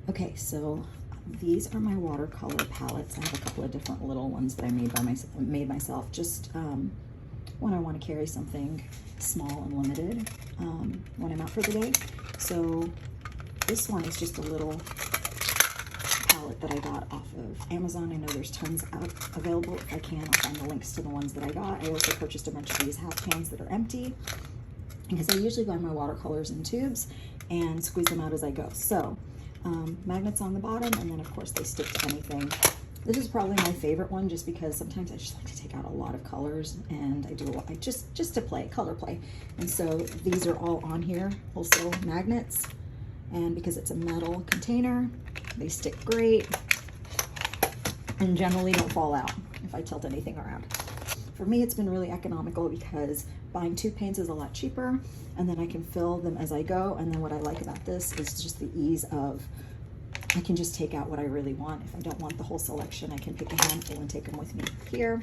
Okay, so these are my watercolor palettes. I have a couple of different little ones that I made myself, just when I want to carry something small and limited when I'm out for the day. So this one is just a little palette that I got off of Amazon. I know there's tons out available. If I can, I'll find the links to the ones that I got. I also purchased a bunch of these half pans that are empty because I usually buy my watercolors in tubes and squeeze them out as I go. So magnets on the bottom, and then of course they stick to anything. This is probably my favorite one just because sometimes I just like to take out a lot of colors, and I do a lot just to play, color play. And so these are all on here, also magnets, and because it's a metal container, they stick great and generally don't fall out if I tilt anything around. For me, it's been really economical because buying tube paints is a lot cheaper, and then I can fill them as I go. And then what I like about this is just the ease of, I can just take out what I really want. If I don't want the whole selection, I can pick a handful and take them with me here.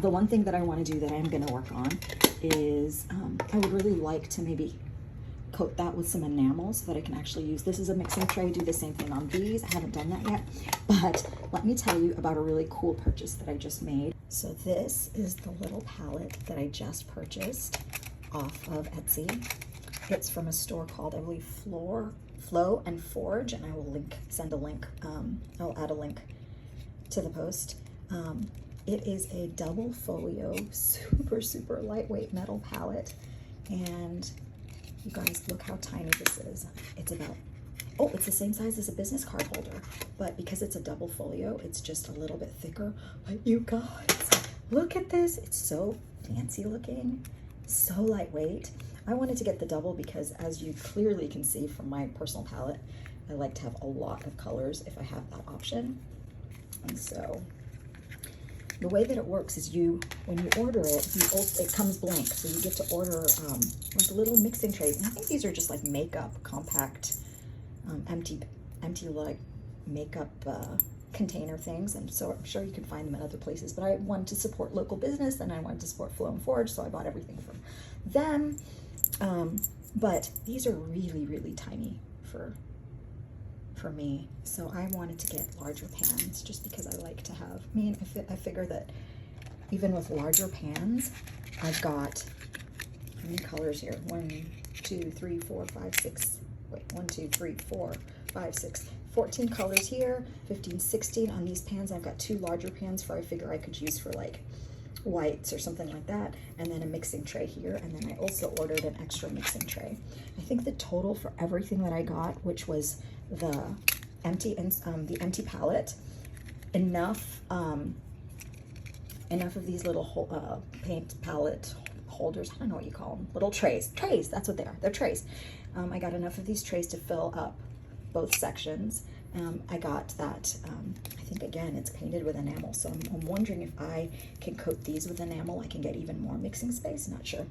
The one thing that I want to do that I'm going to work on is I would really like to maybe coat that with some enamel so that I can actually use this as a mixing tray. Do the same thing on these. I haven't done that yet, but let me tell you about a really cool purchase that I just made. So this is the little palette that I just purchased off of Etsy. It's from a store called, I believe, Flo&Forj, and I will send a link. I'll add a link to the post. It is a double folio, super lightweight metal palette, and you guys, look how tiny this is. It's about, oh, it's the same size as a business card holder, but because it's a double folio, it's just a little bit thicker. But you guys, look at this. It's so fancy looking, so lightweight. I wanted to get the double because, as you clearly can see from my personal palette, I like to have a lot of colors if I have that option. And so the way that it works is when you order it, it comes blank. So you get to order like little mixing trays. And I think these are just like makeup, compact, empty like makeup container things. And so I'm sure you can find them in other places, but I wanted to support local business and I wanted to support Flo&Forj. So I bought everything from them. But these are really tiny for me, so I wanted to get larger pans just because I like to have, I figure that even with larger pans, I've got, how many colors here? 1, 2, 3, 4, 5, 6, wait, 1, 2, 3, 4, 5, 6, 14 colors here, 15, 16 on these pans. I've got 2 larger pans for, I figure I could use for like whites or something like that, and then a mixing tray here, and then I also ordered an extra mixing tray. I think the total for everything that I got, which was the empty palette, enough of these little paint palette holders, I don't know what you call them, little trays, that's what they are, they're trays. I got enough of these trays to fill up both sections. I got that, I think again, it's painted with enamel, so I'm wondering if I can coat these with enamel, I can get even more mixing space, not sure.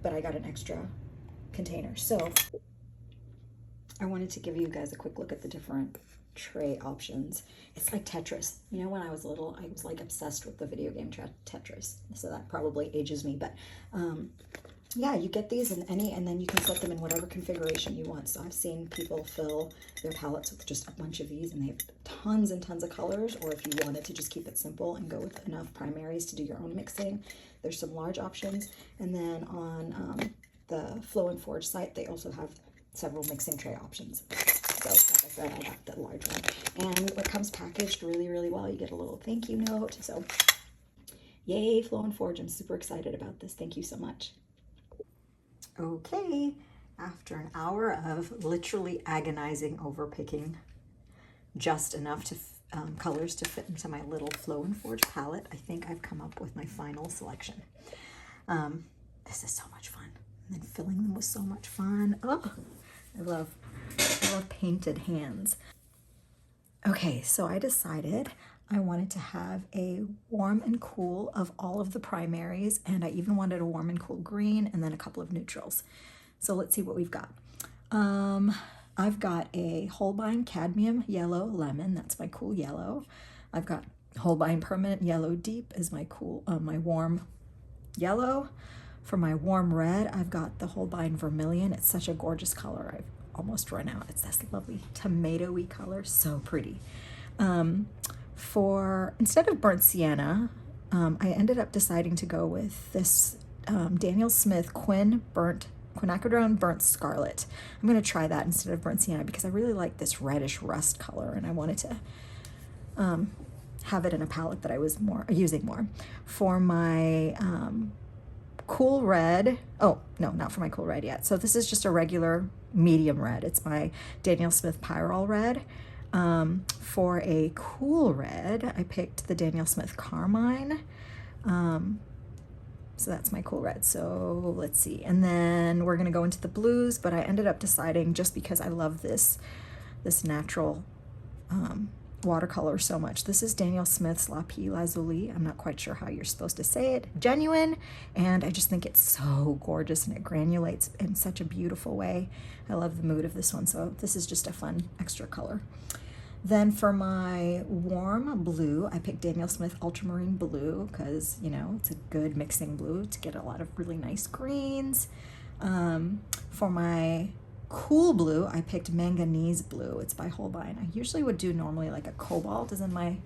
But I got an extra container. So I wanted to give you guys a quick look at the different tray options. It's like Tetris. You know, when I was little, I was like obsessed with the video game Tetris. So that probably ages me, but yeah, you get these in and then you can set them in whatever configuration you want. So I've seen people fill their palettes with just a bunch of these, and they have tons and tons of colors. Or if you wanted to just keep it simple and go with enough primaries to do your own mixing, there's some large options. And then on the Flo&Forj site, they also have several mixing tray options. So like I said, I got the large one, and it comes packaged really well. You get a little thank you note. So yay, Flo&Forj! I'm super excited about this. Thank you so much. Okay, after an hour of literally agonizing over picking just enough to colors to fit into my little Flo&Forj palette, I think I've come up with my final selection. This is so much fun. And then filling them was so much fun. Oh, I love painted hands. Okay, so I decided I wanted to have a warm and cool of all of the primaries, and I even wanted a warm and cool green and then a couple of neutrals. So let's see what we've got. I've got a Holbein Cadmium Yellow Lemon. That's my cool yellow. I've got Holbein Permanent Yellow Deep is my cool, my warm yellow. For my warm red, I've got the Holbein Vermilion. It's such a gorgeous color. almost run out. It's this lovely tomatoey color, so pretty. Instead of burnt sienna, I ended up deciding to go with this Daniel Smith quinacridone burnt scarlet. I'm going to try that instead of burnt sienna because I really like this reddish rust color, and I wanted to have it in a palette that I was using more. For my cool red, oh no, not for my cool red yet. So this is just a regular medium red. It's my Daniel Smith Pyrrole red. For a cool red, I picked the Daniel Smith Carmine. So that's my cool red. So let's see. And then we're going to go into the blues, but I ended up deciding, just because I love this natural watercolor so much. This is Daniel Smith's Lapis Lazuli. I'm not quite sure how you're supposed to say it. Genuine. And I just think it's so gorgeous, and it granulates in such a beautiful way. I love the mood of this one. So this is just a fun extra color. Then for my warm blue, I picked Daniel Smith Ultramarine Blue because, you know, it's a good mixing blue to get a lot of really nice greens. For my cool blue, I picked Manganese Blue. It's by Holbein. I usually would do normally like a cobalt is in my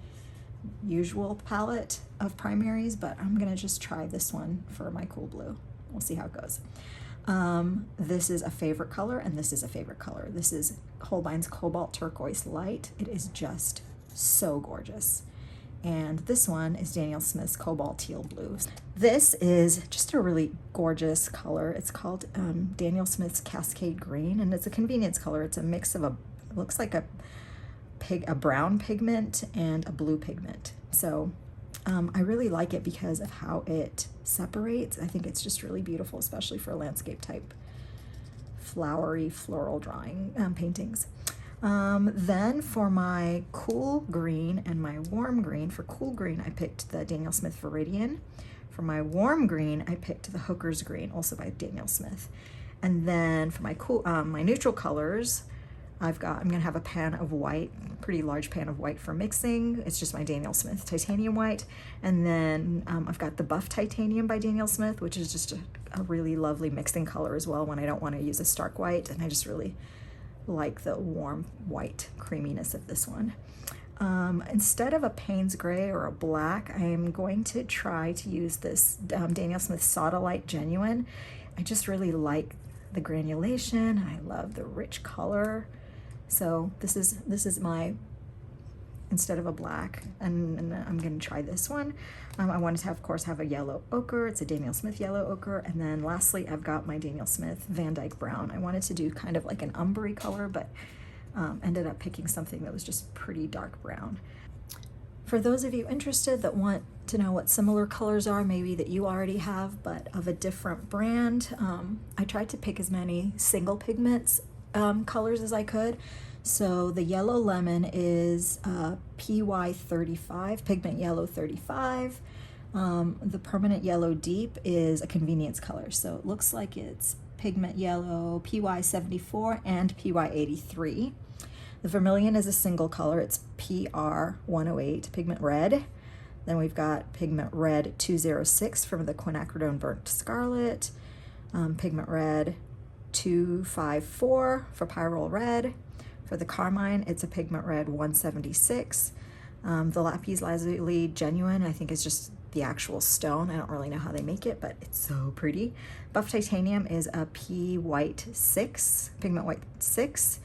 usual palette of primaries, but I'm going to just try this one for my cool blue. We'll see how it goes. This is a favorite color, and this is a favorite color. This is Holbein's Cobalt Turquoise Light. It is just so gorgeous. And this one is Daniel Smith's Cobalt Teal Blue. This is just a really gorgeous color. It's called Daniel Smith's Cascade Green, and it's a convenience color. It's a mix of it looks like a brown pigment and a blue pigment. So I really like it because of how it separates. I think it's just really beautiful, especially for landscape type flowery floral drawing paintings. Then for my cool green and my warm green, for cool green I picked the Daniel Smith Viridian. For my warm green I picked the Hooker's Green, also by Daniel Smith. And then for my my neutral colors, I'm gonna have a pan of white, pretty large pan of white for mixing. It's just my Daniel Smith Titanium White. And then I've got the Buff Titanium by Daniel Smith, which is just a really lovely mixing color as well when I don't want to use a stark white. And I just really like the warm white creaminess of this one. Instead of a Payne's Gray or a black, I am going to try to use this Daniel Smith Sodalite Genuine. I just really like the granulation. I love the rich color. So this is my, instead of a black, and I'm going to try this one. I wanted to, of course, have a yellow ochre. It's a Daniel Smith yellow ochre. And then lastly, I've got my Daniel Smith Van Dyke Brown. I wanted to do kind of like an umber color, but ended up picking something that was just pretty dark brown. For those of you interested that want to know what similar colors are, maybe that you already have, but of a different brand, I tried to pick as many single pigments colors as I could. So the yellow lemon is PY35, pigment yellow 35. The permanent yellow deep is a convenience color. So it looks like it's pigment yellow PY74 and PY83. The vermilion is a single color. It's PR108, pigment red. Then we've got pigment red 206 from the quinacridone burnt scarlet. Pigment red 254 for pyrrole red. For the carmine, it's a pigment red 176. The lapis lazuli genuine, I think, is just the actual stone. I don't really know how they make it, but it's so pretty. Buff titanium is a P white 6, pigment white 6,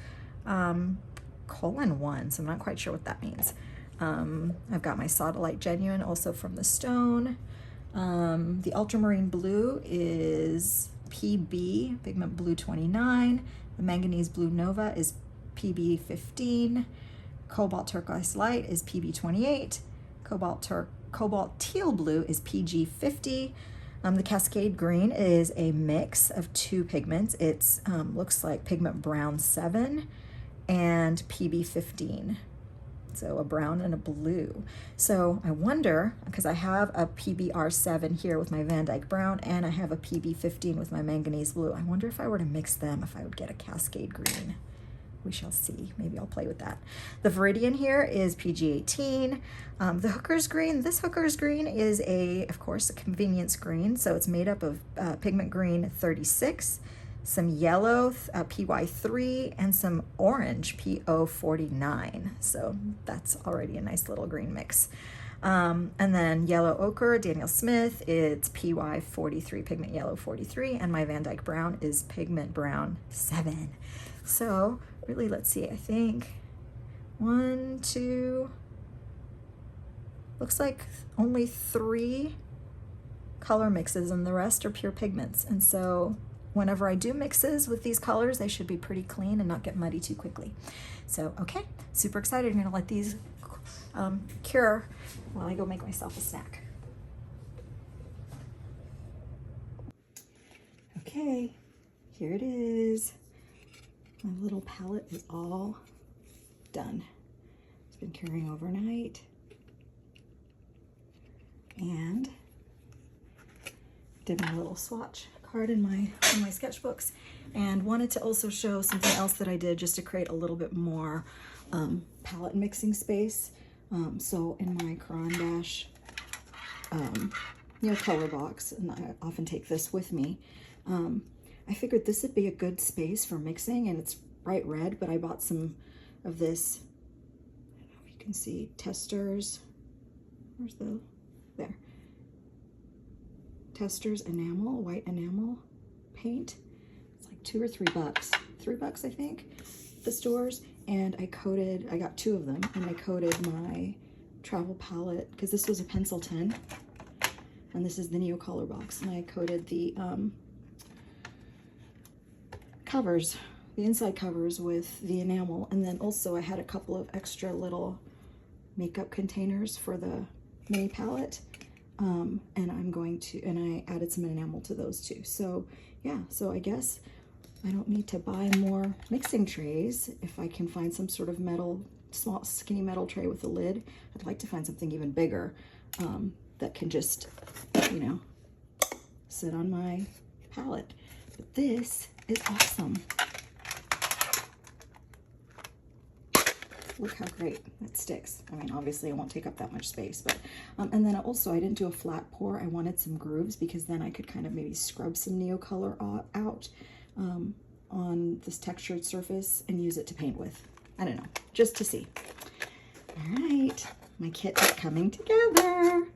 colon 1, so I'm not quite sure what that means. I've got my sodalite genuine, also from the stone. The ultramarine blue is PB, pigment blue 29. The manganese blue nova is PB 15. Cobalt turquoise light is PB 28. Cobalt teal blue is PG 50. The cascade green is a mix of two pigments. It's looks like pigment brown 7 and PB 15. So a brown and a blue. So I wonder, because I have a PBR7 here with my Van Dyke Brown, and I have a PB15 with my manganese blue. I wonder if I were to mix them, if I would get a cascade green. We shall see. Maybe I'll play with that. The Viridian here is PG18. The Hooker's Green, this Hooker's Green is of course, a convenience green. So it's made up of pigment green 36, some yellow, PY3, and some orange, PO49. So that's already a nice little green mix. And then yellow ochre, Daniel Smith, it's PY43, pigment yellow 43, and my Van Dyke brown is pigment brown 7. So really, let's see, I think 1, 2, looks like only 3 color mixes and the rest are pure pigments. And so whenever I do mixes with these colors, they should be pretty clean and not get muddy too quickly. So, okay, super excited. I'm gonna let these cure while I go make myself a snack. Okay, here it is. My little palette is all done. It's been curing overnight. And did my little swatch card in my sketchbooks, and wanted to also show something else that I did just to create a little bit more palette mixing space. So in my Caran d'Ache, color box, and I often take this with me, I figured this would be a good space for mixing, and it's bright red, but I bought some of this, I don't know if you can see, Testors, where's the, there, Testors enamel, white enamel paint. It's like $2 or $3, $3 I think, at the stores. And I got 2 of them, and I coated my travel palette, because this was a pencil tin, and this is the Neo color box, and I coated the covers, the inside covers, with the enamel. And then also I had a couple of extra little makeup containers for the mini palette, and I added some enamel to those too. So yeah, so I guess I don't need to buy more mixing trays. If I can find some sort of metal, small skinny metal tray with a lid, I'd like to find something even bigger that can just, sit on my palette. But this is awesome. Look how great it sticks. I mean, obviously it won't take up that much space, but, and then also I didn't do a flat pour. I wanted some grooves, because then I could kind of maybe scrub some Neo color out on this textured surface and use it to paint with. I don't know, just to see. All right, my kit is coming together.